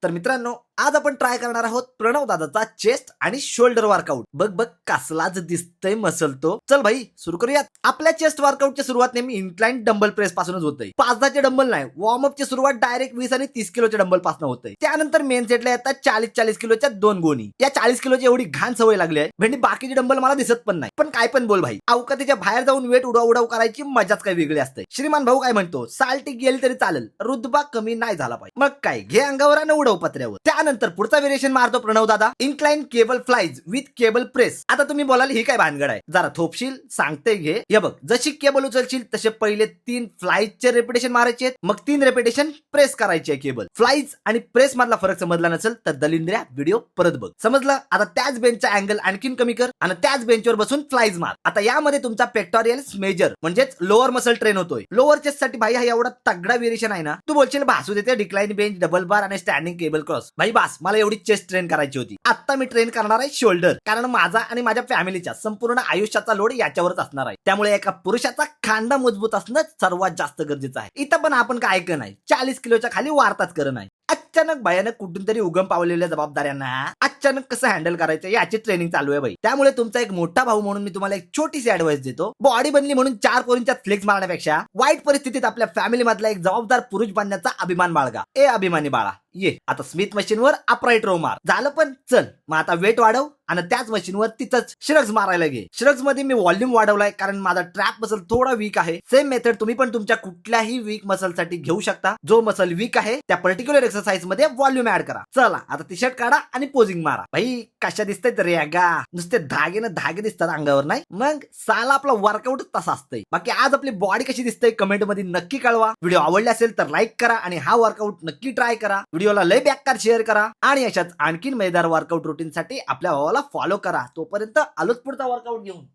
तर मित्रांनो, आज आपण ट्राय करणार आहोत प्रणव दादाचा चेस्ट आणि शोल्डर वर्कआउट. बघ बघ कसलाच दिसतंय मसल तो. चल भाई सुरू करूयात. आपल्या चेस्ट वर्कआउटची सुरुवात नेहमी इन्क्लाइन डंबल प्रेस पासूनच होते. 5-10चे डंबल नाही, वॉर्मअपची सुरुवात डायरेक्ट 20 आणि 30 किलोच्या डंबल पासून होते. त्यानंतर मेन सेटला येतात 40-40 किलोच्या 2 गोणी. या 40 किलोची एवढी घाण सवय लागली आहे भेंडी बाकीचे डंबल मला दिसत पण नाही. पण काय पण बोल भाई, अवकातीच्या बाहेर जाऊन वेट उडव करायची मजाच काही वेगळी असते. श्रीमान भाऊ काय म्हणतो, साल्टी गेली तरी चालेल, रुतबा कमी नाही झाला पाहिजे. मग काय घे अंगावर आणि उडव पत्र्यावर. त्यानंतर पुढचा व्हेरिएशन मारतो प्रणव दादा, incline cable flies with cable press. आता तुम्ही बोलाल ही काय भानगड आहे, जरा थोपशील सांगते घे. हे बघ, जशी केबल उचलशील तसे पहिले 3 फ्लाइजचे रेपिटेशन मारायचे, मग 3 रेपिटेशन प्रेस करायचे. केबल फ्लाइज आणि प्रेस मधला फरक समजला नसेल तर दलिंद्र्या व्हिडिओ परत बघ. समजलं? आता त्याच बेंचचा अँगल आणखीन कमी कर आणि त्याच बेंचवर बसून फ्लाइज मार. आता यामध्ये तुमचा पेक्टोरियल्स मेजर म्हणजेच लोअर मसल ट्रेन होतोय. लोअर चेस्ट साठी भाई हा एवढा तगडा व्हेरिएशन आहे ना. तू बोलशील भासू देते डिक्लाइन बेंच, डबल बार आणि स्टँडिंग केबल क्रॉस. भाई बास, मला एवढी चेस्ट ट्रेन करायची होती. आता मी ट्रेन करणार आहे शोल्डर, कारण माझा आणि माझ्या फॅमिलीच्या संपूर्ण आयुष्याचा लोड याच्यावरच असणार आहे. त्यामुळे एका पुरुषाचा खांदा मजबूत असणं सर्वात जास्त गरजेचं आहे. इथं पण आपण काय ऐकलं नाही, 40 किलोच्या खाली वारताच कर नाही. अचानक भयानक कुठून तरी उगम पावलेल्या जबाबदाऱ्यांना अचानक कसं हँडल करायचं याची ट्रेनिंग चालू आहे भाई. त्यामुळे तुमचा एक मोठा भाऊ म्हणून मी तुम्हाला एक छोटीशी ऍडवाइस देतो. बॉडी बनली म्हणून 4 पोरींच्या फ्लेक्स मारण्यापेक्षा वाईट परिस्थितीत आपल्या फॅमिली मधला एक जबाबदार पुरुष बनण्याचा अभिमान बाळगा. ए अभिमानी बाळा, ये आता स्मिथ मशीनवर अपराईट रो मार. झालं पण चल मग आता वेट वाढव आणि त्याच मशीनवर तिथंच श्रग्स मारायला घे. श्रग्स मध्ये मी व्हॉल्यूम वाढवलाय कारण माझा ट्रॅप मसल थोडा वीक आहे. सेम मेथड तुम्ही पण तुमच्या कुठल्याही वीक मसल साठी घेऊ शकता. जो मसल वीक आहे त्या पर्टिक्युलर एक्सरसाइज मध्ये व्हॉल्यूम ऍड करा. चला आता टी शर्ट काढा आणि पोजिंग मारा. भाई कशा दिसतंय तर गा, नुसते धागे दिसतात अंगावर नाही. मग साला आपला वर्कआउट तसा असतंय. बाकी आज आपली बॉडी कशी दिसते कमेंट मध्ये नक्की कळवा. व्हिडिओ आवडला असेल तर लाईक करा आणि हा वर्कआउट नक्की ट्राय करा. व्हिडिओला लय बेकार शेअर करा आणि अशाच आणखीन मजेदार वर्कआउट रुटीन साठी आपल्या भावाला फॉलो करा. तोपर्यंत आलोच पुढचा वर्कआउट घेऊन.